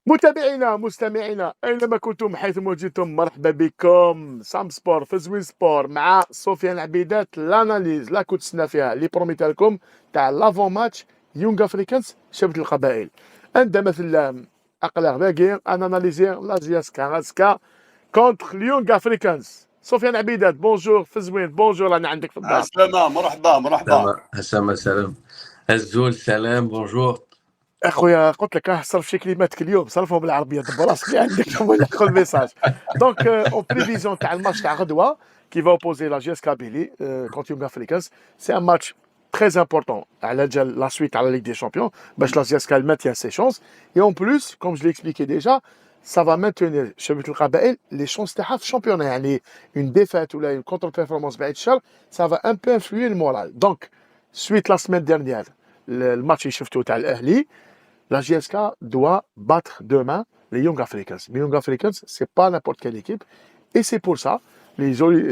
متابعينا مستمعينا اينما كنتم حيثما وجدتم مرحبا بكم سام سبور في زوين سبور مع سفيان عبيدات لاناليز لا كنت تسنى فيها اللي بروميت لكم تاع لافون ماتش يونغ افريكانز شبت القبائل عندما مثل اقلع باقي اناليزي لازياسكا غاسكا كونتر اليونغ افريكانز سفيان عبيدات بونجور في زوين بونجور انا عندك في الدار السلامة مرحبا السلام الزول سلام بونجور اخويا قلت لك صرف شي كلماتك اليوم صرفهم بالعربيه دبر راسك اللي عندك ولا خذ الميساج دونك اون بريفيزيون تاع الماتش تاع غدوه qui va opposer la GS Kabylie contre Young Africans. C'est un match très important à la suite à la Ligue des Champions. Bah, la GS Kabylie maintient ses chances. Et en plus, comme je l'ai expliqué déjà, ça va maintenir Chabit el les chances de championnat. Une défaite ou une contre-performance, ça va un peu influer le moral. Donc, suite la semaine dernière, le match est shifté à l'Ahli. La GSK doit battre demain les Young Africans. Mais Young Africans, ce n'est pas n'importe quelle équipe. Et c'est pour ça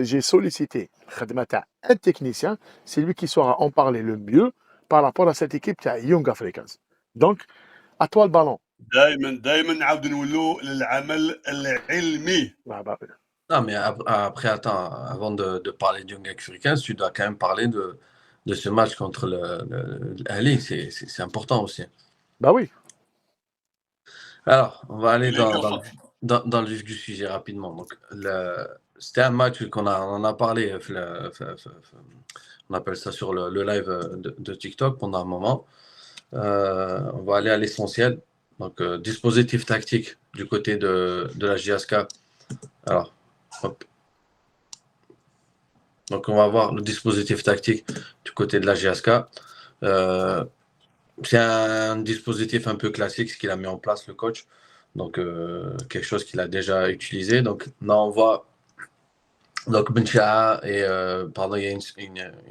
j'ai sollicité un technicien. C'est lui qui saura en parler le mieux par rapport à cette équipe de Young Africans. Donc, à toi le ballon. دايما نعاود نولوا للعمل العلمي. Non, mais après, attends, avant de parler de Young Africans, tu dois quand même parler de ce match contre l'Ahli. C'est important aussi. Bah oui. Alors, on va aller dans le vif du sujet rapidement. Donc, c'était un match on en a parlé, on appelle ça sur le live de TikTok pendant un moment. On va aller à l'essentiel. Donc, dispositif tactique du côté de la JSK. Alors, hop. Donc, on va voir le dispositif tactique du côté de la GSK. C'est un dispositif un peu classique, ce qu'il a mis en place le coach. Donc, quelque chose qu'il a déjà utilisé. Donc, là, on voit donc Bencha et pardon, il y a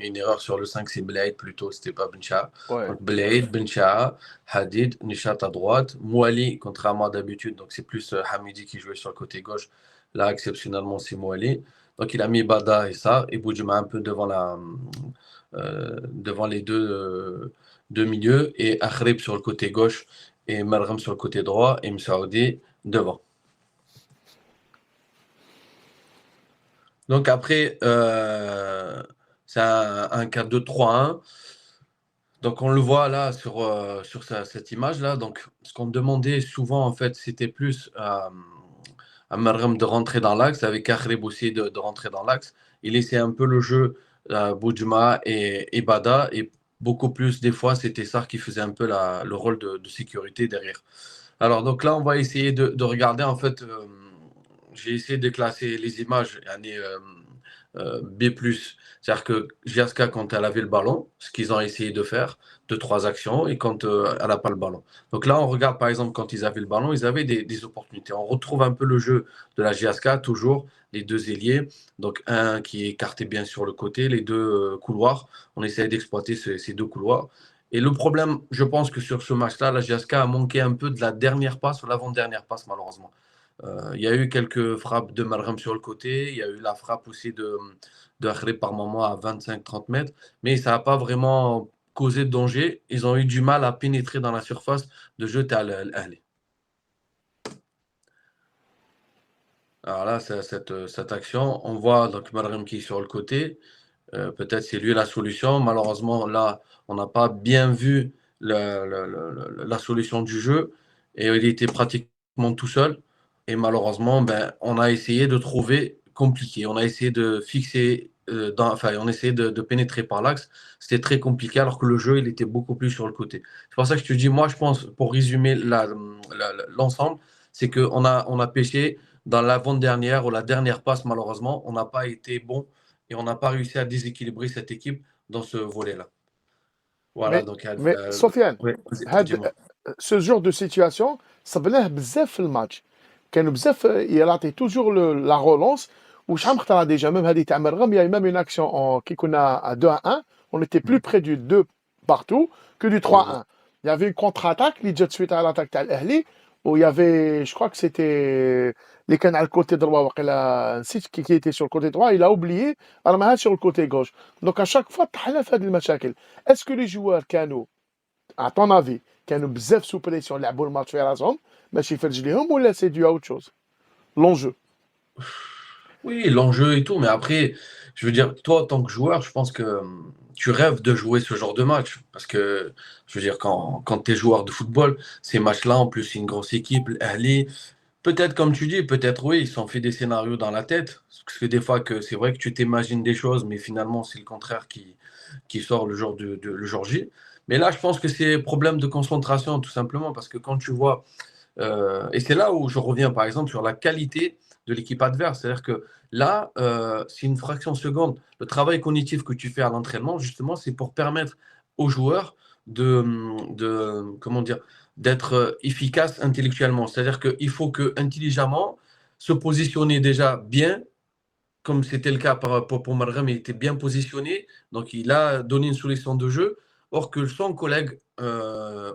une erreur sur le 5, c'est Blade plutôt, c'était pas Bencha. Ouais. Donc, Blade, Bencha, Hadid, Nishat à droite, Mouali, contrairement à d'habitude. Donc, c'est plus Hamidi qui jouait sur le côté gauche. Là, exceptionnellement, c'est Mouali. Donc, il a mis Bada et ça, et Boudjuma un peu devant les deux milieux, et Akhrib sur le côté gauche, et Marram sur le côté droit, et Msaoudi devant. Donc après, c'est un 4-2-3-1. Donc on le voit là sur cette image-là. Donc ce qu'on demandait souvent, en fait, c'était plus à Marram de rentrer dans l'axe, avec Akhrib aussi de rentrer dans l'axe. Il laissait un peu le jeu Boudjuma et Bada, et beaucoup plus, des fois, c'était Sarr qui faisait un peu le rôle de sécurité derrière. Alors donc là, on va essayer de regarder, en fait, j'ai essayé de classer les images B+. C'est-à-dire que GSK, quand elle avait le ballon, ce qu'ils ont essayé de faire, 2-3 actions, et quand elle n'a pas le ballon. Donc là, on regarde par exemple quand ils avaient le ballon, ils avaient des opportunités. On retrouve un peu le jeu de la GSK, toujours les deux ailiers, donc un qui est écarté bien sur le côté, les deux couloirs. On essaie d'exploiter ces deux couloirs. Et le problème, je pense que sur ce match-là, la GSK a manqué un peu de la dernière passe ou l'avant-dernière passe, malheureusement. Il y a eu quelques frappes de Marram sur le côté, il y a eu la frappe aussi de Akhrib par moment à 25-30 mètres, mais ça n'a pas vraiment causé de danger. Ils ont eu du mal à pénétrer dans la surface de jeu à l'Ahli. Alors là, c'est cette action, on voit donc Marram qui est sur le côté. Peut-être c'est lui la solution. Malheureusement, là, on n'a pas bien vu la solution du jeu, et il était pratiquement tout seul. Et malheureusement, on a essayé de trouver compliqué. On a essayé de fixer, on a essayé de pénétrer par l'axe. C'était très compliqué alors que le jeu, il était beaucoup plus sur le côté. C'est pour ça que je te dis, moi, je pense, pour résumer l'ensemble, c'est qu'on a pêché dans l'avant-dernière ou la dernière passe, malheureusement. On n'a pas été bon et on n'a pas réussi à déséquilibrer cette équipe dans ce volet-là. Voilà, mais Sofiane, oui, ce genre de situation, ça venait bzaf le match. كانوا بزاف يعطي toujours la relance وشحال من خطره déjà même هذه تاع مرغم il y a même une action qui كنا à 2-1 on était plus près du 2 partout que du 3-1 il y avait une contre-attaque اللي جات suite à l'attaque تاع الاهلي où il y avait je crois que c'était اللي كان على الكوتي droit وقيلا نسيت qui était sur le côté droit il a oublié رماها sur le côté gauche donc à chaque fois طحنا في هذه المشاكل est-ce que les joueurs كانوا à ton avis كانوا بزاف sous pression لعبوا الماتش في راسهم ماشي في رجليهم ولا c'est dû à autre chose l'enjeu. Oui, l'enjeu et tout, mais après, je veux dire, toi, en tant que joueur, je pense que tu rêves de jouer ce genre de match. Parce que, je veux dire, quand tu es joueur de football, ces matchs-là, en plus, c'est une grosse équipe, l'Ahli, peut-être, comme tu dis, peut-être, oui, ils s'en fait des scénarios dans la tête. Parce que des fois, que c'est vrai que tu t'imagines des choses, mais finalement, c'est le contraire qui sort le jour, le jour J. Mais là, je pense que c'est problème de concentration, tout simplement, parce que quand tu vois et c'est là où je reviens, par exemple, sur la qualité de l'équipe adverse. C'est-à-dire que là, c'est une fraction de seconde. Le travail cognitif que tu fais à l'entraînement, justement, c'est pour permettre aux joueurs comment dire, d'être efficaces intellectuellement. C'est-à-dire qu'il faut que intelligemment se positionner déjà bien, comme c'était le cas pour Marram, il était bien positionné, donc il a donné une solution de jeu. Or que son collègue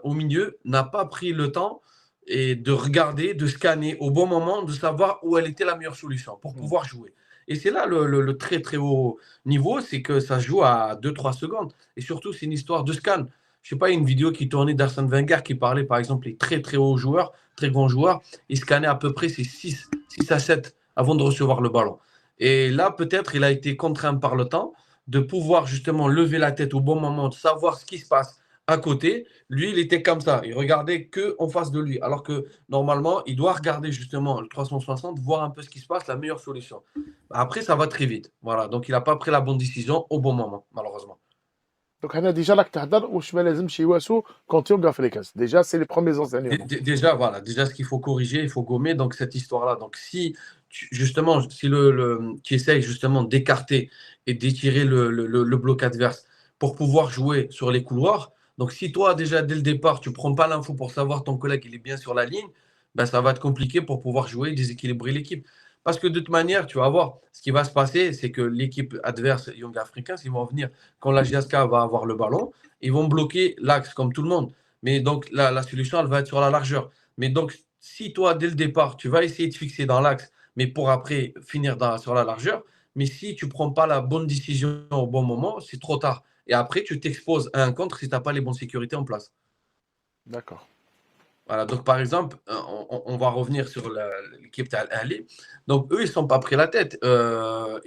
au milieu n'a pas pris le temps et de regarder, de scanner au bon moment, de savoir où elle était la meilleure solution pour pouvoir jouer. Et c'est là le très très haut niveau, c'est que ça se joue à 2-3 secondes. Et surtout, c'est une histoire de scan. Je sais pas, une vidéo qui tournait d'Arsène Wenger qui parlait par exemple les très très hauts joueurs, très grands joueurs, ils scannaient à peu près ces 6 à 7 avant de recevoir le ballon. Et là, peut-être, il a été contraint par le temps de pouvoir justement lever la tête au bon moment, de savoir ce qui se passe à côté. Lui, il était comme ça. Il regardait que en face de lui. Alors que normalement, il doit regarder justement le 360, voir un peu ce qui se passe, la meilleure solution. Après, ça va très vite. Voilà. Donc, il n'a pas pris la bonne décision au bon moment, malheureusement. Donc هنا ديجا راك تهضر واش ما لازمش يواسو كونت يوقع في الكاس ديجا سي لي بروميير enseignements. Déjà, voilà. Déjà, ce qu'il faut corriger, il faut gommer donc cette histoire-là. Donc, si justement, si tu essayes justement d'écarter et d'étirer le bloc adverse pour pouvoir jouer sur les couloirs, donc si toi, déjà, dès le départ, tu ne prends pas l'info pour savoir ton collègue il est bien sur la ligne, ben, ça va être compliqué pour pouvoir jouer et déséquilibrer l'équipe. Parce que de toute manière, tu vas voir, ce qui va se passer, c'est que l'équipe adverse, Young Africans, ils vont venir, quand la GSK va avoir le ballon, ils vont bloquer l'axe comme tout le monde. Mais donc, la solution, elle va être sur la largeur. Mais donc, si toi, dès le départ, tu vas essayer de fixer dans l'axe, mais pour après finir sur la largeur, mais si tu ne prends pas la bonne décision au bon moment, c'est trop tard. Et après, tu t'exposes à un contre si tu n'as pas les bonnes sécurités en place. D'accord. Voilà, donc par exemple, on va revenir sur l'équipe d'Al-Ahly. Donc eux, ils ne sont pas pris la tête.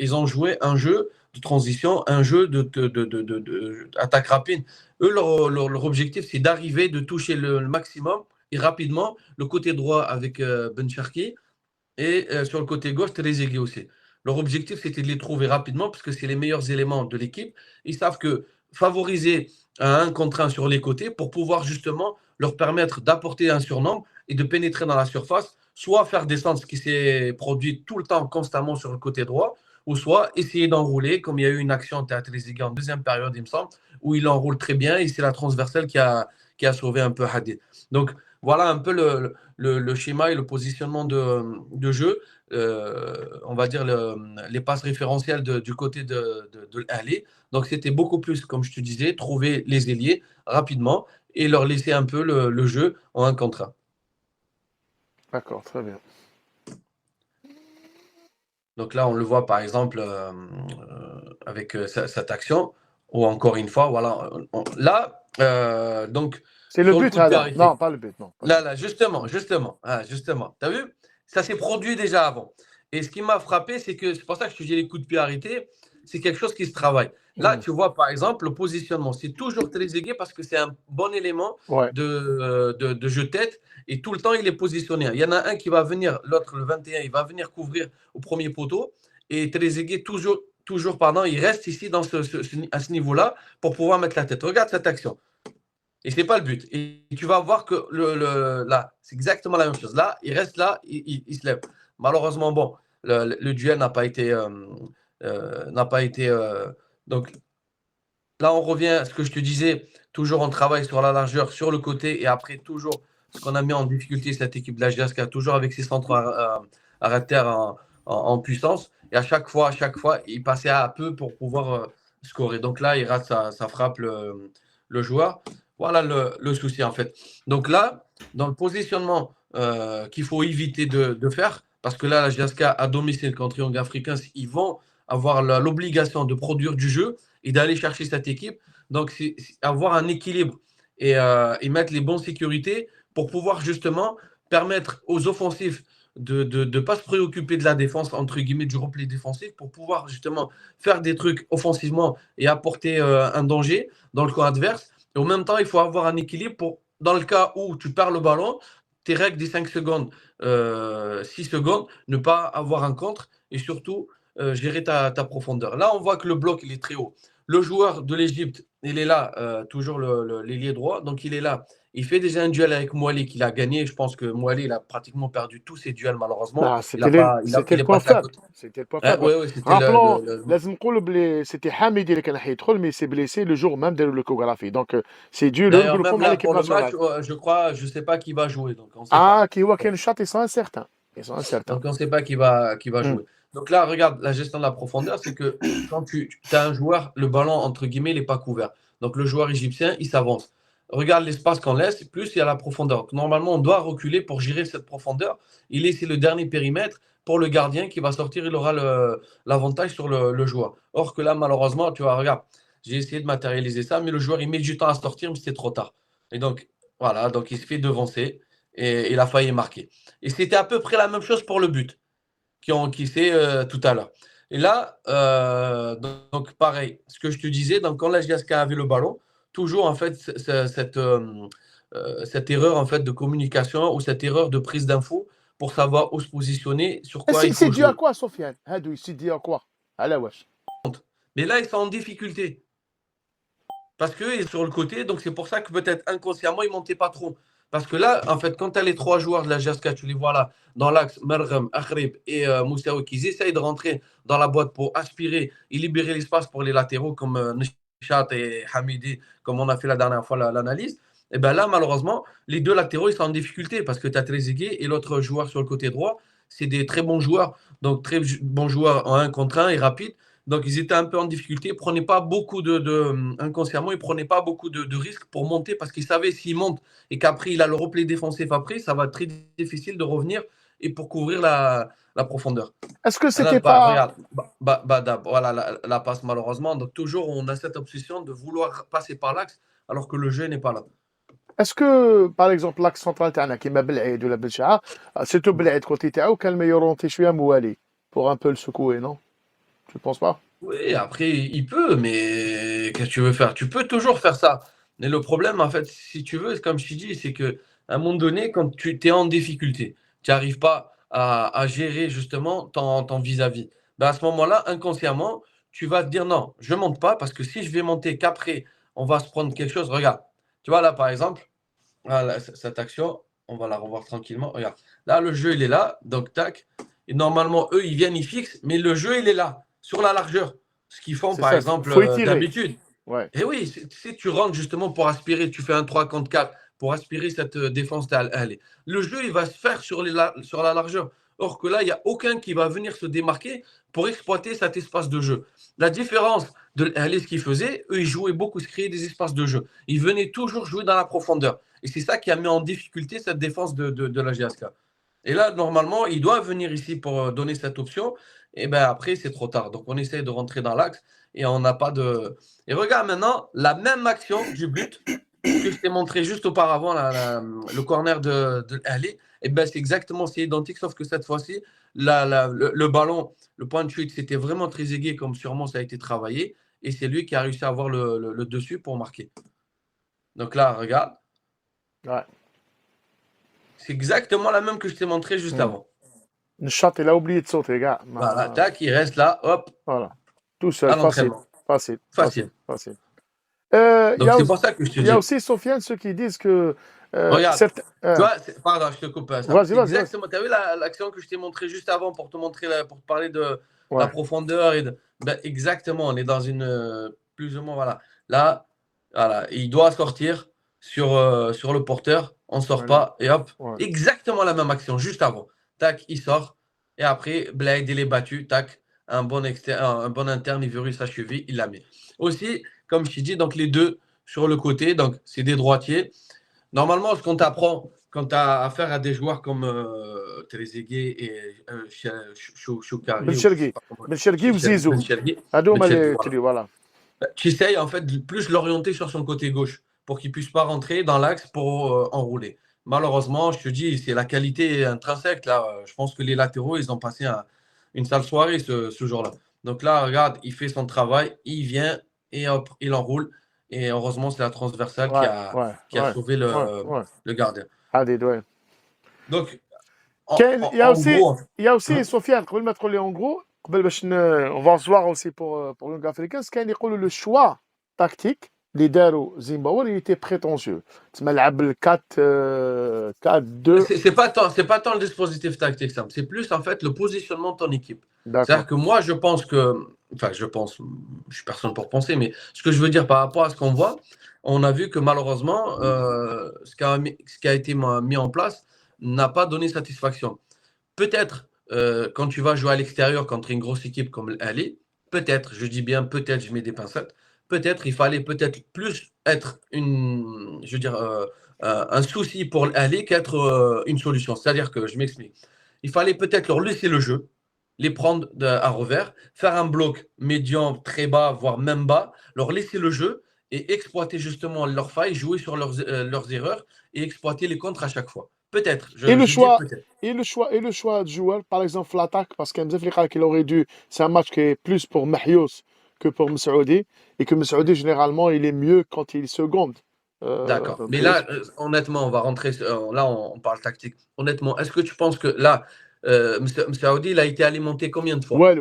Ils ont joué un jeu de transition, un jeu d'attaque rapide. Eux, leur objectif, c'est d'arriver, de toucher le maximum et rapidement le côté droit avec Ben Cherki et sur le côté gauche, Trezeguet aussi. Leur objectif, c'était de les trouver rapidement parce que c'est les meilleurs éléments de l'équipe. Ils savent que favoriser un contre un sur les côtés pour pouvoir justement leur permettre d'apporter un surnombre et de pénétrer dans la surface, soit faire descendre ce qui s'est produit tout le temps, constamment sur le côté droit, ou soit essayer d'enrouler, comme il y a eu une action à Trezeguet en deuxième période, il me semble, où il enroule très bien et c'est la transversale qui a sauvé un peu Hadid. Donc, voilà un peu le schéma et le positionnement de jeu, on va dire les passes référentielles du côté de l'Ahly. Donc, c'était beaucoup plus, comme je te disais, trouver les ailiers rapidement et leur laisser un peu le jeu en 1 contre 1. D'accord, très bien. Donc là, on le voit par exemple avec cette action, ou encore une fois, voilà. Là, donc. C'est le but, non, pas le but, non. Là, justement. Tu as vu? Ça s'est produit déjà avant. Et ce qui m'a frappé, c'est pour ça que je te dis les coups de pied arrêtés, c'est quelque chose qui se travaille. Là, tu vois, par exemple, le positionnement, c'est toujours Trezeguet parce que c'est un bon élément de jeu tête et tout le temps, il est positionné. Il y en a un qui va venir, l'autre, le 21, il va venir couvrir au premier poteau et Trezeguet, toujours, il reste ici à ce niveau-là pour pouvoir mettre la tête. Regarde cette action. Et ce n'est pas le but. Et tu vas voir que là, c'est exactement la même chose. Là, il reste là, il se lève. Malheureusement, bon, le duel n'a pas été. Donc là, on revient à ce que je te disais. Toujours, on travaille sur la largeur, sur le côté. Et après, toujours, ce qu'on a mis en difficulté, cette équipe de la GSK, toujours avec ses centres à terre en puissance. Et à chaque fois, il passait à peu pour pouvoir scorer. Donc là, il rate sa frappe, le joueur. Voilà le souci en fait. Donc là, dans le positionnement qu'il faut éviter de faire, parce que là, la GSK à domicile contre Young Africans, ils vont avoir l'obligation de produire du jeu et d'aller chercher cette équipe. Donc, c'est avoir un équilibre et mettre les bonnes sécurités pour pouvoir justement permettre aux offensifs de ne pas se préoccuper de la défense, entre guillemets, du repli défensif, pour pouvoir justement faire des trucs offensivement et apporter un danger dans le camp adverse. Et en même temps, il faut avoir un équilibre pour, dans le cas où tu perds le ballon, tes règles des 5 secondes, 6 secondes, ne pas avoir un contre et surtout gérer ta profondeur. Là, on voit que le bloc, il est très haut. Le joueur de l'Égypte, il est là, toujours l'ailier droit, donc il est là. Il fait déjà un duel avec Mouali qu'il a gagné. Je pense que Mouali, il a pratiquement perdu tous ses duels, malheureusement. Ah, Il c'était est le point passé à faible. côté. C'était le point Ouais, faible. ouais, c'était Rappelons, لازم نقولوا بلي c'était Hamidi اللي كان حيدخل mais il s'est blessé le jour même de l'échographie. Donc c'est dû له D'ailleurs, نقول même لكم à là, l'équipe pour le match, nationale. je crois, je ne sais pas qui va jouer. Donc, on ne sait pas. Ah, qui هو كاين شاط ils sont incertains. Ils sont incertains. Donc, on ne sait pas qui va Mm. jouer. Donc là, regarde, la gestion de la profondeur, c'est que quand tu as un joueur, le ballon, entre guillemets, il n'est pas couvert. Donc, le joueur égyptien, il s'avance. Regarde l'espace qu'on laisse, plus il y a la profondeur. Donc, normalement, on doit reculer pour gérer cette profondeur. Il laisse le dernier périmètre pour le gardien qui va sortir, il aura l'avantage sur le joueur. Or que là, malheureusement, tu vois, regarde, j'ai essayé de matérialiser ça, mais le joueur, il met du temps à sortir, mais c'était trop tard. Et donc, voilà, donc il se fait devancer et il a failli marquer. Et c'était à peu près la même chose pour le but qui s'est tout à l'heure. Et là, donc pareil, ce que je te disais, donc quand la GSK avait le ballon, toujours en fait cette erreur en fait de communication ou cette erreur de prise d'info pour savoir où se positionner, sur quoi il C'est faut dû à jouer. quoi, Sofiane? هادو c'est dû à quoi? على واش؟ Mais là, ils sont en difficulté. Parce qu'ils sont sur le côté, donc c'est pour ça que peut-être inconsciemment, ils ne montaient pas trop. Parce que là, en fait, quand tu as les trois joueurs de la GSK, tu les vois là, dans l'axe, Mergem, Akhrib et Moussaoui, qui essayent de rentrer dans la boîte pour aspirer et libérer l'espace pour les latéraux, comme Nishat et Hamidi, comme on a fait la dernière fois l'analyse. Et bien là, malheureusement, les deux latéraux, ils sont en difficulté parce que tu as Trezeguet et l'autre joueur sur le côté droit. C'est des très bons joueurs, donc très bons joueurs en 1 contre 1 et rapides. Donc, ils étaient un peu en difficulté. Ils ne prenaient pas beaucoup inconsciemment, ils ne prenaient pas beaucoup de risques pour monter parce qu'ils savaient s'ils montent et qu'après, il a le replay défensif après, ça va être très difficile de revenir et pour couvrir la profondeur. Est-ce que Là, c'était pas... regarde, voilà la passe malheureusement. Donc, toujours, on a cette obsession de vouloir passer par l'axe alors que le jeu n'est pas là. Est-ce que, par exemple, l'axe central تاعنا كيما بلعيد ولا بلشعة, سيرتو بلعيد كوتي تاعو كان ما يورونتي شوية موالي pour un peu le secouer, non? Tu ne penses pas? Oui, après, il peut, mais qu'est-ce que tu veux faire? Tu peux toujours faire ça. Mais le problème, en fait, si tu veux, comme je t'ai dit, c'est qu'à un moment donné, quand tu es en difficulté, tu n'arrives pas à gérer justement ton vis-à-vis, ben à ce moment-là, inconsciemment, tu vas te dire non, je ne monte pas parce que si je vais monter qu'après, on va se prendre quelque chose. Regarde, tu vois là, par exemple, là, cette action, on va la revoir tranquillement. Regarde, là, le jeu, il est là, donc tac. Et normalement, eux, ils viennent, ils fixent, mais le jeu, il est là, sur la largeur. Ce qu'ils font, C'est par ça, exemple, faut étirer. d'habitude. Ouais. Et oui, si tu rentres justement pour aspirer, tu fais un 3 contre 4 pour aspirer cette défense. Le jeu, il va se faire sur la largeur. Or que là, il n'y a aucun qui va venir se démarquer pour exploiter cet espace de jeu. La différence de ce qu'ils faisaient, eux, ils jouaient beaucoup, ils créaient des espaces de jeu. Ils venaient toujours jouer dans la profondeur. Et c'est ça qui a mis en difficulté cette défense de la GSK. Et là, normalement, il doit venir ici pour donner cette option. Et bien après, c'est trop tard. Donc, on essaie de rentrer dans l'axe et on n'a pas de... Et regarde maintenant, la même action du but que je t'ai montré juste auparavant, le corner de Ali, et ben c'est exactement, c'est identique, sauf que cette fois-ci, le ballon, le point de chute, c'était vraiment très aigué, comme sûrement ça a été travaillé. Et c'est lui qui a réussi à avoir le dessus pour marquer. Donc là, regarde. Ouais. C'est exactement la même que je t'ai montré juste avant. Le chat, il a oublié de sauter, gars. Voilà, tac, il reste là, hop. Voilà. Tout seul, facile. Donc c'est pour ça que je te dis. Il y a aussi, Sofiane, ceux qui disent que... Regarde, tu vois, pardon, je te coupe. Vas-y. Exactement, tu as vu l'action que je t'ai montrée juste avant pour te montrer, pour te parler de la profondeur et ben, exactement, on est dans une... plus ou moins, voilà. Là, voilà, il doit sortir sur le porteur, on ne sort pas, et hop, exactement la même action, juste avant. Tac, il sort, et après, Blade, il est battu, tac, un bon interne, il verrouille sa cheville, il la met. Aussi, comme je t'ai dit, donc les deux sur le côté, donc c'est des droitiers. Normalement, ce qu'on t'apprend quand tu as affaire à des joueurs comme Trezeguet et Choukari, Belchergui ou Zizou. tu essayes en fait de plus l'orienter sur son côté gauche pour qu'il ne puisse pas rentrer dans l'axe pour enrouler. Malheureusement, je te dis, c'est la qualité intrinsèque. Là, je pense que les latéraux, ils ont passé une sale soirée ce jour-là. Donc là, regarde, il fait son travail, il vient et hop, il enroule. Et heureusement, c'est la transversale qui Ouais, a ouais, sauvé ouais. le gardien. Hadid, ouais. Donc, Il y a en aussi, gros, il y a aussi Sofiane, قبل ما تقول لي en gros, قبل باش on va se voir aussi pour Young Africans, كاين يقولوا le choix tactique اللي داروا زيمباوي il était prétentieux. تسمى لعب ال 4-2. c'est pas tant le dispositif tactique, Sam. C'est plus en fait le positionnement de ton équipe. D'accord. C'est-à-dire que moi, je pense que, enfin, je suis personne pour penser, mais ce que je veux dire par rapport à ce qu'on voit, on a vu que malheureusement, ce qui a été mis en place n'a pas donné satisfaction. Peut-être quand tu vas jouer à l'extérieur contre une grosse équipe comme l'Ali, peut-être, je dis bien peut-être, je mets des pincettes, peut-être il fallait peut-être plus être un souci pour l'Ali qu'être une solution. C'est-à-dire que, je m'explique, il fallait peut-être leur laisser le jeu, les prendre à revers, faire un bloc médian très bas, voire même bas, leur laisser le jeu et exploiter justement leurs failles, jouer sur leurs erreurs et exploiter les contres à chaque fois. Peut-être. Et le choix, peut-être. et le choix de joueur, par exemple l'attaque, parce qu'il aurait dû, c'est un match qui est plus pour Mahious que pour Messaoudi, et que Messaoudi généralement il est mieux quand il seconde. D'accord. Mais là, honnêtement, on va rentrer. Là, on parle tactique. Honnêtement, est-ce que tu penses que là, Messaoudi, il a été alimenté combien de fois? Ouais.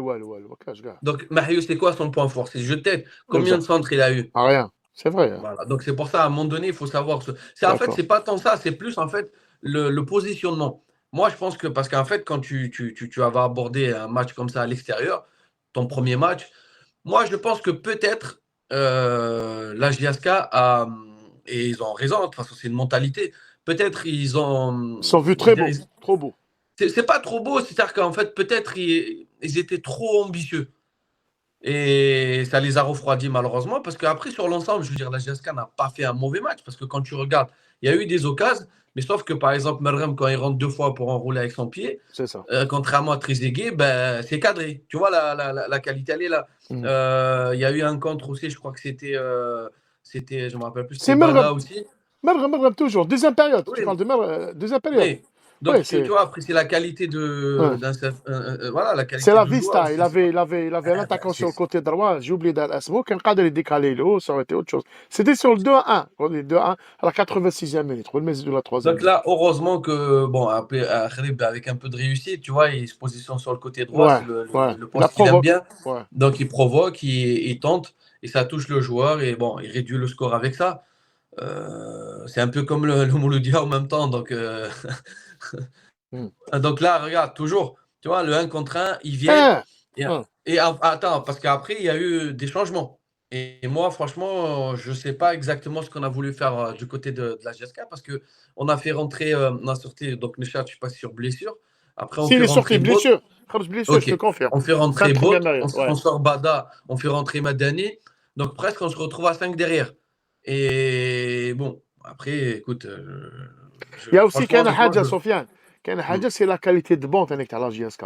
Donc, Mahious, c'est quoi son point fort? C'est jeu de tête. Combien de centres il a eu? Rien. C'est vrai. Voilà. Donc, c'est pour ça, à un moment donné, il faut savoir. En fait, c'est pas tant ça, c'est plus en fait le positionnement. Moi, je pense que parce qu'en fait, quand tu vas aborder un match comme ça à l'extérieur, ton premier match, moi, je pense que peut-être la JSK a. Et ils ont raison, de toute façon, c'est une mentalité. Peut-être ils ont. Ils sont vus très beaux. Trop beaux. C'est pas trop beau, c'est-à-dire qu'en fait, peut-être ils étaient trop ambitieux. Et ça les a refroidis malheureusement, parce qu'après, sur l'ensemble, je veux dire, la GSK n'a pas fait un mauvais match, parce que quand tu regardes, il y a eu des occasions, mais sauf que par exemple, Merrem, quand il rentre 2 fois pour enrouler avec son pied, c'est ça. Contrairement à Trezeguet, ben, c'est cadré. Tu vois, la qualité, elle est là. Il y a eu un contre aussi, je crois que c'était, je me rappelle plus, c'est Bada aussi. Merrem toujours. Deuxième période, Oui. tu parles de Merrem, deuxième période. Oui. Donc, ouais, tu vois, après, c'est la qualité voilà, la qualité. C'est la vista. Il avait l'attaquant sur le côté droit. J'ai oublié d'Asmo. Quand il a décalé l'eau, ça aurait été autre chose. C'était sur le 2-1. On est 2-1 à la 86e minute. De la 3e. Donc là, heureusement que, bon, avec un peu de réussite, tu vois, il se positionne sur le côté droit. C'est le poste qu'il aime bien. Ouais. Donc, il provoque, il tente, et ça touche le joueur, et bon, il réduit le score avec ça. C'est un peu comme le Mouloudia en même temps. Donc, donc là, regarde, toujours, tu vois, le 1 contre 1, il vient. Et attends, parce qu'après, il y a eu des changements. Et moi, franchement, je ne sais pas exactement ce qu'on a voulu faire du côté de la GSK, parce qu'on a fait rentrer, on a sorti, donc le chat, je ne suis pas sur blessure. Après, on fait rentrer blessure. Okay. Je te confirme. On fait rentrer Bot, on sort Bada, on fait rentrer Madani. Donc presque, on se retrouve à 5 derrière. Et bon, après, écoute. Il y a aussi Ken Hadja, Sofiane. Ken Hadja, c'est la qualité de banc avec la GSK.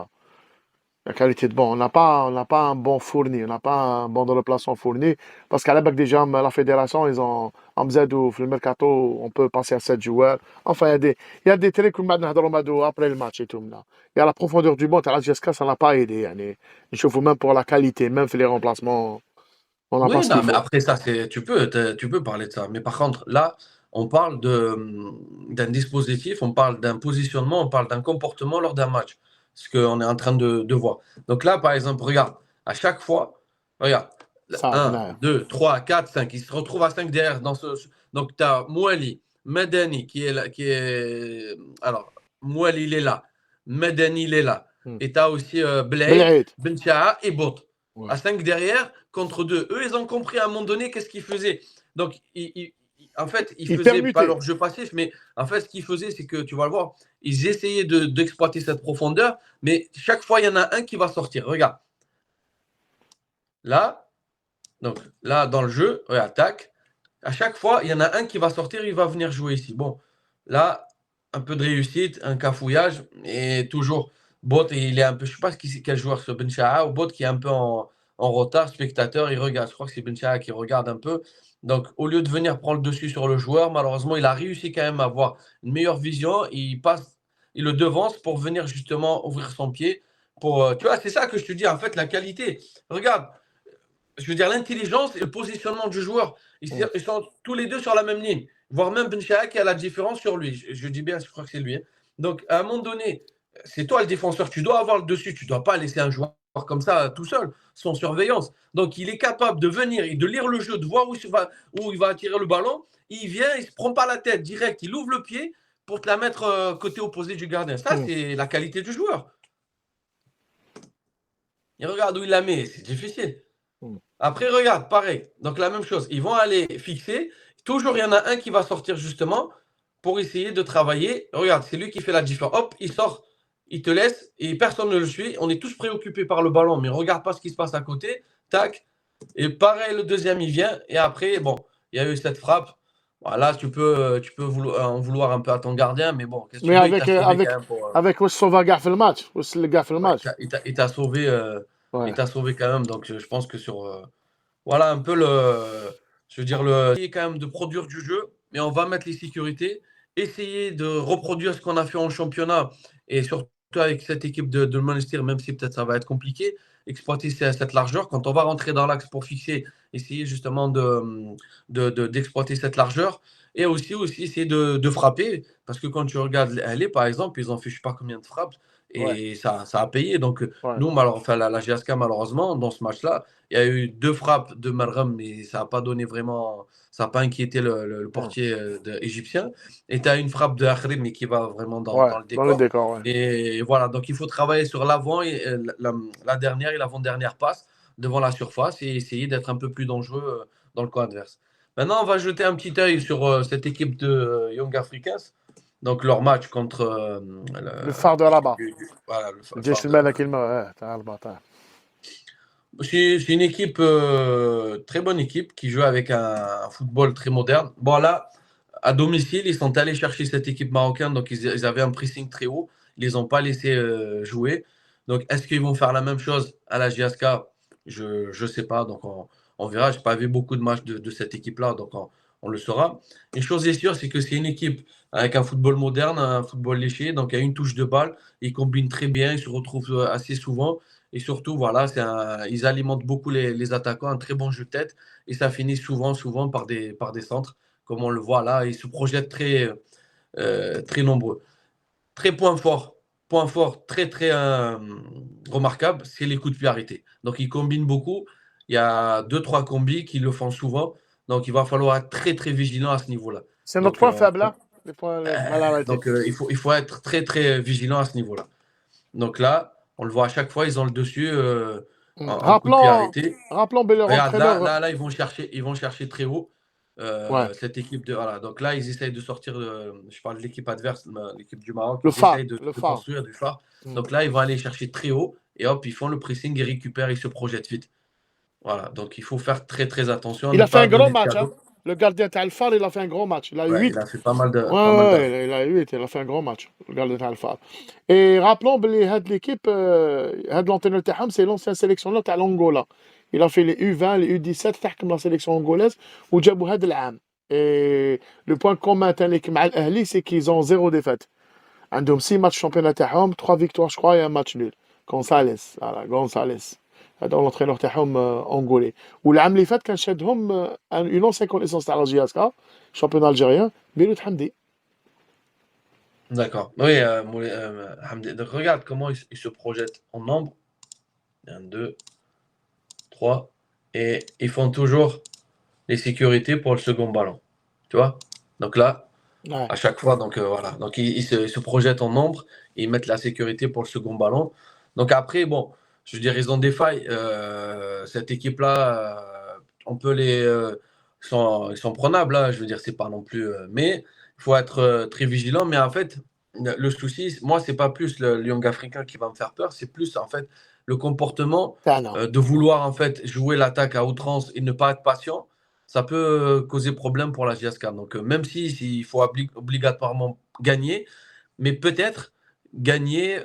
La qualité de banc. On n'a pas un bon fourni, on n'a pas un bon de remplaçant fourni. Parce qu'à l'époque, déjà, la fédération, ils ont Amzadou, le mercato, on peut passer à 7 joueurs. Enfin, il y a des trucs comme après le match et tout. Il y a la profondeur du banc, à la GSK, ça n'a pas aidé. Je trouve même pour la qualité, même pour les remplacements. On n'a pas ce qu'il faut. Mais après ça, tu peux parler de ça. Mais par contre, là, on parle d'un dispositif, on parle d'un positionnement, on parle d'un comportement lors d'un match. Ce qu'on est en train de voir. Donc là, par exemple, regarde, à chaque fois, regarde, 1, 2, 3, 4, 5, il se retrouve à 5 derrière. Donc, tu as Mouali, Madani qui est là. Alors, Mouali, il est là. Madani, il est là. Et tu as aussi Blade, Bencha et Bot. Ouais. À 5 derrière, contre 2. Eux, ils ont compris à un moment donné qu'est-ce qu'ils faisaient. Donc, en fait, ils faisaient pas leur jeu passif, mais en fait, ce qu'ils faisaient, c'est que, tu vas le voir, ils essayaient d'exploiter cette profondeur, mais chaque fois, il y en a un qui va sortir. Regarde. Là, donc, là, dans le jeu, regarde, tac. À chaque fois, il y en a un qui va sortir, il va venir jouer ici. Bon, là, un peu de réussite, un cafouillage, et toujours, Bot, il est un peu, je ne sais pas quel joueur ce Benchaha, ou Bot qui est un peu en retard, spectateur, il regarde. Je crois que c'est Benchaha qui regarde un peu. Donc, au lieu de venir prendre le dessus sur le joueur, malheureusement, il a réussi quand même à avoir une meilleure vision. Il le devance pour venir justement ouvrir son pied. Tu vois, c'est ça que je te dis, en fait, la qualité. Regarde, je veux dire, l'intelligence et le positionnement du joueur, ils sont tous les deux sur la même ligne. Voire même Ben Chahak qui a la différence sur lui. Je dis bien, je crois que c'est lui. Hein. Donc, à un moment donné, c'est toi le défenseur, tu dois avoir le dessus, tu ne dois pas laisser un joueur comme ça tout seul, sans surveillance. Donc, il est capable de venir et de lire le jeu, de voir où il va attirer le ballon. Il vient, il ne se prend pas la tête direct, il ouvre le pied pour te la mettre côté opposé du gardien. Ça, c'est la qualité du joueur. Il regarde où il la met, c'est difficile. Après, regarde, pareil. Donc, la même chose. Ils vont aller fixer. Toujours, il y en a un qui va sortir justement pour essayer de travailler. Regarde, c'est lui qui fait la différence. Hop, il sort, il te laisse et personne ne le suit. On est tous préoccupés par le ballon, mais on ne regarde pas ce qui se passe à côté. Tac. Et pareil, le deuxième, il vient. Et après, bon, il y a eu cette frappe. Voilà, tu peux en vouloir un peu à ton gardien, mais bon, qu'est-ce que tu Mais veux, il t'a sauvé quand même avec واش sauva كاع في الماتش واش اللي كاع في Ouais, الماتش. il t'a sauvé, Ouais. il t'a sauvé quand même. Donc, je pense que voilà un peu je veux dire, essayer quand même de produire du jeu, mais on va mettre les sécurités, essayer de reproduire ce qu'on a fait en championnat et surtout avec cette équipe de Monastir, même si peut-être ça va être compliqué, exploiter cette largeur. Quand on va rentrer dans l'axe pour fixer, essayer justement d'exploiter cette largeur et aussi essayer de frapper, parce que quand tu regardes LA, par exemple, ils ont fait je sais pas combien de frappes et ça a payé. Donc, nous, la GSK, malheureusement, dans ce match-là, il y a eu 2 frappes de Marram, mais ça n'a pas donné vraiment, ça n'a pas inquiété le portier égyptien. Et tu as une frappe de Akhrim, mais qui va vraiment dans le Dans le décor. décor, ouais. Et voilà, donc il faut travailler sur l'avant, et la dernière et l'avant-dernière passe devant la surface et essayer d'être un peu plus dangereux dans le coin adverse. Maintenant, on va jeter un petit œil sur cette équipe de Young Africans. Donc leur match contre Le phare de Rabat. Voilà, le phare الجيش de الملكي تاع الرباط. C'est une équipe, très bonne équipe, qui joue avec un football très moderne. Bon, là, à domicile, ils sont allés chercher cette équipe marocaine, donc ils avaient un pressing très haut. Ils les ont pas laissés jouer. Donc, est-ce qu'ils vont faire la même chose à la JSK? Je ne sais pas. Donc, on verra. Je n'ai pas vu beaucoup de matchs de cette équipe-là, donc on le saura. Une chose est sûre, c'est que c'est une équipe avec un football moderne, un football léché. Donc, il y a une touche de balle. Ils combinent très bien. Ils se retrouvent assez souvent. Et surtout, voilà, ils alimentent beaucoup les attaquants, un très bon jeu de tête. Et ça finit souvent par des centres, comme on le voit là. Ils se projettent très nombreux. Point fort, très remarquable, c'est les coups de pied arrêtés. Donc, ils combinent beaucoup. Il y a 2-3 combis qui le font souvent. Donc, il va falloir être très vigilant à ce niveau-là. C'est notre point faible, là. Les points mal arrêtés. Donc, il faut être très vigilant à ce niveau-là. Donc là, on le voit à chaque fois, ils ont le dessus en coup de pied arrêté. Rappelons leur Regarde, entraîneur. là, ils vont chercher très haut cette équipe voilà. Donc là, ils essayent de sortir, je parle de l'équipe adverse, l'équipe du Maroc. Ils essayent de construire du phare. Donc là, ils vont aller chercher très haut et hop, ils font le pressing, ils récupèrent, ils se projettent vite. Voilà, donc il faut faire très attention. Il a fait un gros match, hein. Le gardien Talfar, il a fait un gros match. Il a eu 8. Il a fait pas mal de. Il a eu 8. Il a fait un gros match, le gardien Talfar. Et rappelons que l'équipe, l'entraîneur Taham, c'est l'ancien sélectionneur de l'Angola. Il a fait les U20, les U17, comme la sélection angolaise, ou Djabou Had l'Am. Et le point commun avec l'Ahli, c'est qu'ils ont 0 défaite. Ils ont 6 matchs championnat Taham, 3 victoires, je crois, et un match nul. Gonzalez. هذا l'entraîneur تاعهم angolais. والعام اللي فات كان شادهم une ancienne connaissance تاع لا جي اس كا championnat algérien Beilout Hamdi. D'accord. Oui, Hamdi. Donc regarde comment il se projette en nombre. 1, 2, 3. Et ils font toujours les sécurités pour le second ballon. Tu vois? Donc là, à chaque fois, donc voilà. Donc ils se projettent en nombre et ils mettent la sécurité pour le second ballon. Donc après, bon, je veux dire, ils ont des failles. Cette équipe-là, on peut ils sont prenables, là. Je veux dire, c'est pas non plus. Mais il faut être très vigilant. Mais en fait, le souci, moi, c'est pas plus le Young Africain qui va me faire peur. C'est plus, en fait, le comportement de vouloir, en fait, jouer l'attaque à outrance et ne pas être patient. Ça peut causer problème pour la JSK. Donc, même s'il faut obligatoirement gagner, mais peut-être gagner,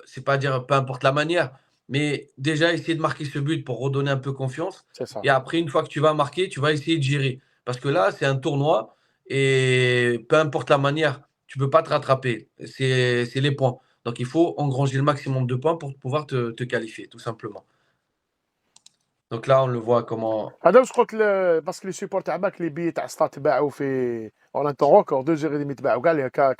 c'est pas dire peu importe la manière, Mais déjà, essayer de marquer ce but pour redonner un peu confiance. C'est ça. Et après, une fois que tu vas marquer, tu vas essayer de gérer. Parce que là, c'est un tournoi et peu importe la manière, tu ne peux pas te rattraper. C'est les points. Donc, il faut engranger le maximum de points pour pouvoir te qualifier, tout simplement. Donc là, on le voit comment. هذا واش قلت باسكو لي سيبور تاعك لي بي تاع ستاد تباعوا في اون طون ريكورد 2 heures et demie تباعوا كاع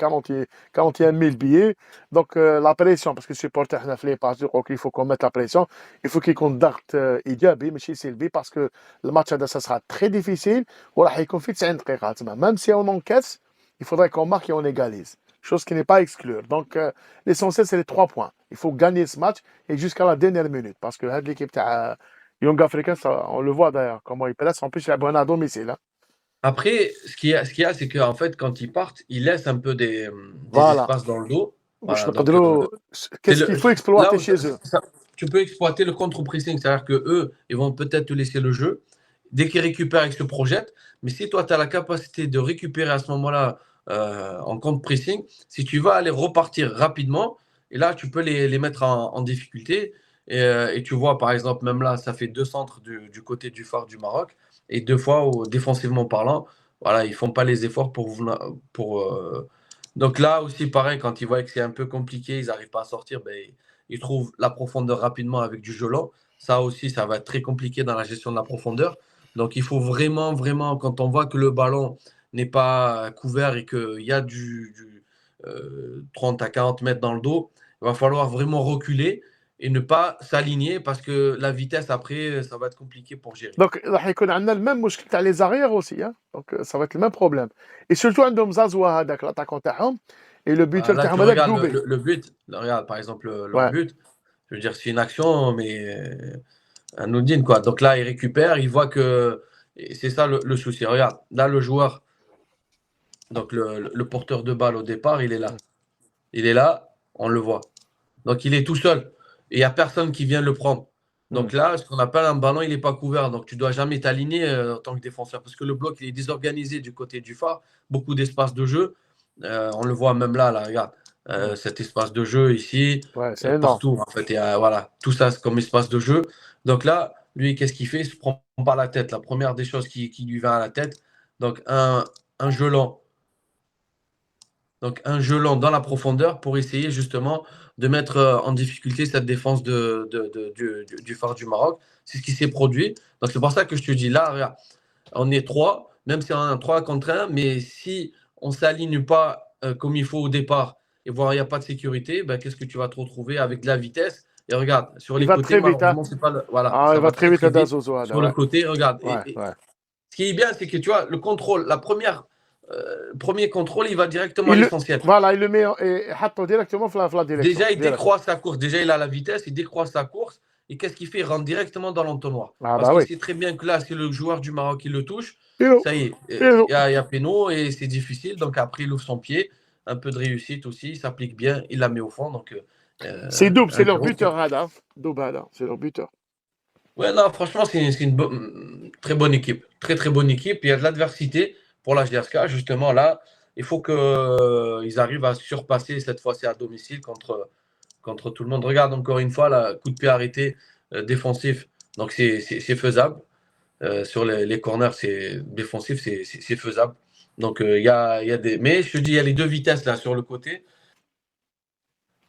41000 billets دونك لا بريسيون باسكو السيبورتر حنا في لي باج يقولك يفو كون ميت لا بريسيون يفو كيكون ضغط ايجابي ماشي سلبي باسكو الماتش هذا سا تري ديفيسيل وراح يكون في 90 دقيقه تما ميم سي اون انكاس il faudrait qu'on marque et on égalise chose qui n'est pas exclure donc l'essentiel c'est les 3 points il faut gagner ce match et jusqu'à la dernière minute parce que هاد l'équipe تاع Young Africans, on le voit d'ailleurs, comment ils placent. En plus, il y a Bruna à domicile. Hein. Après, ce qu'il y a, c'est qu'en fait, quand ils partent, ils laissent un peu des Voilà. espaces dans le dos. Voilà, Voilà, donc, qu'est-ce qu'il faut exploiter chez eux? Tu peux exploiter le contre-pressing, c'est-à-dire qu'eux, ils vont peut-être te laisser le jeu. Dès qu'ils récupèrent, ils se projettent. Mais si toi, tu as la capacité de récupérer à ce moment-là en contre-pressing, si tu vas aller repartir rapidement, et là, tu peux les mettre en difficulté. Et tu vois, par exemple, même là, ça fait 2 centres du côté du phare du Maroc. Et 2 fois, défensivement parlant, voilà, ils ne font pas les efforts Donc là aussi, pareil, quand ils voient que c'est un peu compliqué, ils n'arrivent pas à sortir, ben, ils trouvent la profondeur rapidement avec du jeu lent. Ça aussi, ça va être très compliqué dans la gestion de la profondeur. Donc il faut vraiment, vraiment, quand on voit que le ballon n'est pas couvert et qu'il y a du 30 à 40 mètres dans le dos, il va falloir vraiment reculer et ne pas s'aligner parce que la vitesse après, ça va être compliqué pour gérer. Donc, راح يكون عندنا الميم مشكل تاع لي زاريير aussi hein. Donc ça va être le même problème. Et surtout عندهم زازوا هذاك l'attaquant تاعهم et le buteur Là, tu تاعهم هذاك regardes Doubé. le but, regarde par exemple leur but, je veux dire, c'est une action, mais anodine quoi. Donc là, il récupère, il voit que c'est ça le souci. Regarde, là, le joueur, donc le porteur de balle au départ, il est là. Il est là, on le voit. Donc il est tout seul. Et il n'y a personne qui vient le prendre. Donc là, ce qu'on appelle un ballon, il n'est pas couvert. Donc tu ne dois jamais t'aligner en tant que défenseur. Parce que le bloc, il est désorganisé du côté du phare. Beaucoup d'espace de jeu. On le voit même là, regarde. Cet espace de jeu ici. Ouais, c'est partout, en fait. Et, voilà, tout ça, c'est comme espace de jeu. Donc là, lui, qu'est-ce qu'il fait? Il ne se prend pas la tête. La première des choses qui lui vient à la tête. Donc un jeu lent. Donc un jeu lent dans la profondeur pour essayer justement de mettre en difficulté cette défense du phare du Maroc. C'est ce qui s'est produit. Donc c'est pour ça que je te dis là, regarde, on est 3, même si on a un 3 contre 1, mais si on ne s'aligne pas comme il faut au départ et voir il n'y a pas de sécurité, ben, qu'est-ce que tu vas te retrouver avec de la vitesse? Et regarde, sur les côtés, malheureusement, c'est pas le. Voilà, il va très vite sur le côté, regarde. Ce qui est bien, c'est que tu vois, le contrôle, premier contrôle, il va directement à l'essentiel. Voilà, il le met et directement dans la direction. Déjà, il décroît sa course. Déjà, il a la vitesse, il décroît sa course. Et qu'est-ce qu'il fait? Il rentre directement dans l'entonnoir. Parce qu'il sait très bien que là, si le joueur du Maroc il le touche, ça y est, il y a péno et c'est difficile. Donc après, il ouvre son pied. Un peu de réussite aussi, il s'applique bien, il la met au fond. Donc, c'est double, c'est leur buteur, Hada. Double, c'est leur buteur. Ouais, non, franchement, c'est une très bonne équipe. Très, très bonne équipe. Il y a de l'adversité pour la GSK. Justement, là, il faut qu'ils arrivent à surpasser cette fois-ci à domicile contre tout le monde. Regarde encore une fois, là, coup de pied arrêté défensif. Donc, c'est faisable. Sur les corners, c'est défensif, c'est faisable. Donc, il y a des. Mais je te dis, il y a les deux vitesses là sur le côté.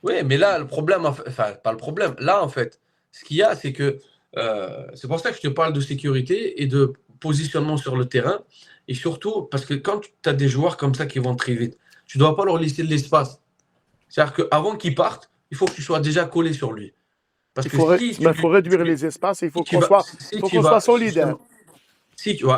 Oui, mais là, le problème, enfin, pas le problème. Là, en fait, ce qu'il y a, c'est que c'est pour ça que je te parle de sécurité et de positionnement sur le terrain. Et surtout, parce que quand tu as des joueurs comme ça qui vont très vite, tu ne dois pas leur laisser de l'espace. C'est-à-dire qu'avant qu'ils partent, il faut que tu sois déjà collé sur lui. Parce il faut réduire les espaces, il faut qu'on soit solidaire.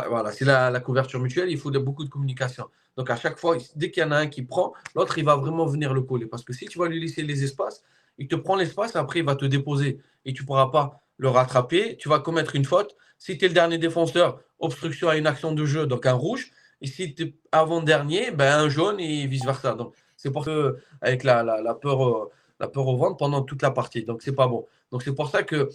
Voilà, c'est la couverture mutuelle, il faut beaucoup de communication. Donc à chaque fois, dès qu'il y en a un qui prend, l'autre, il va vraiment venir le coller. Parce que si tu vas lui laisser les espaces, il te prend l'espace, après il va te déposer et tu ne pourras pas le rattraper. Tu vas commettre une faute. Si tu es le dernier défenseur, obstruction à une action de jeu, donc un rouge. Et si tu es avant-dernier, ben, un jaune et vice-versa. Donc c'est pour ça qu'avec la peur la peur au ventre pendant toute la partie. Donc, c'est pas bon. Donc, c'est pour ça que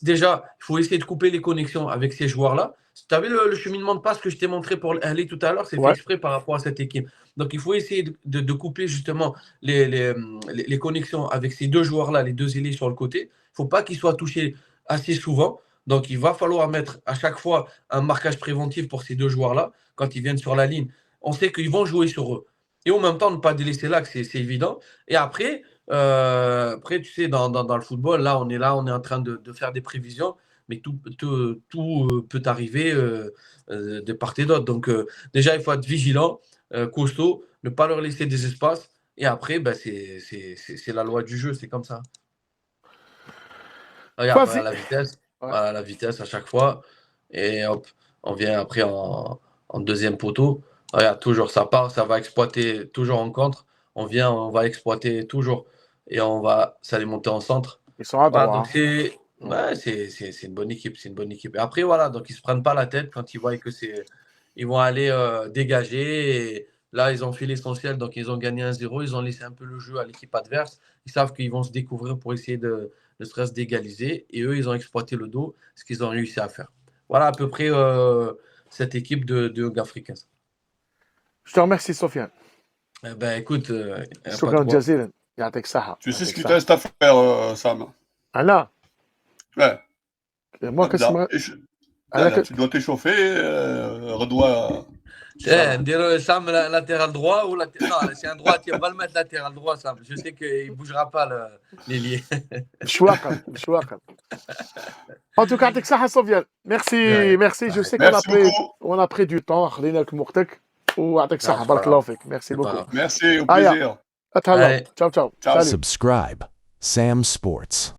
déjà, il faut essayer de couper les connexions avec ces joueurs-là. Tu as vu le cheminement de passe que je t'ai montré pour l'Ahly tout à l'heure, c'est fait Ouais. exprès par rapport à cette équipe. Donc, il faut essayer de couper justement les connexions avec ces deux joueurs-là, les deux ailiers sur le côté. Il ne faut pas qu'ils soient touchés assez souvent. Donc, il va falloir mettre à chaque fois un marquage préventif pour ces deux joueurs-là quand ils viennent sur la ligne. On sait qu'ils vont jouer sur eux. Et en même temps, ne pas délaisser l'axe, c'est évident. Et après, tu sais, dans le football, là, on est en train de faire des prévisions, mais tout peut arriver de part et d'autre. Donc, déjà, il faut être vigilant, costaud, ne pas leur laisser des espaces. Et après, ben, c'est la loi du jeu, c'est comme ça. Regarde, Vas-y. la vitesse. Ouais. Voilà, la vitesse à chaque fois. Et hop, on vient après en deuxième poteau. Regarde, toujours, ça part, ça va exploiter toujours en contre. On va exploiter toujours. Et ça allait monter en centre. Ils sont à Voilà, droite. donc c'est une bonne équipe. C'est une bonne équipe. Et après, voilà, donc ils ne se prennent pas la tête quand ils voient que ils vont aller dégager. Et là, ils ont fait l'essentiel. Donc, ils ont gagné 1-0. Ils ont laissé un peu le jeu à l'équipe adverse. Ils savent qu'ils vont se découvrir pour essayer de stress d'égaliser. Et eux, ils ont exploité le dos, ce qu'ils ont réussi à faire. Voilà à peu près cette équipe de Young Africans. Je te remercie, Sofiane. Eh ben, écoute, شكرا جزيلا. يعطيك الصحة. Tu sais ce qu'il te reste à faire, Sam? أنا Ouais. moi qu'est-ce Là, que tu dois t'échauffer, Redois. نديرو Sam latéral droit ou non, c'est un droitier, on va le mettre latéral droit Sam. Je sais qu'il ne bougera pas l'ailier. مش واقع. En tout cas, يعطيك الصحة Sofiane. Merci. Je sais qu'on a pris du temps. خلينا لك وقتك ويعطيك الصحة. بارك الله فيك. Merci beaucoup. Merci, au plaisir. أتهلا. Ciao. Ciao. Salut. Subscribe Sam Sports.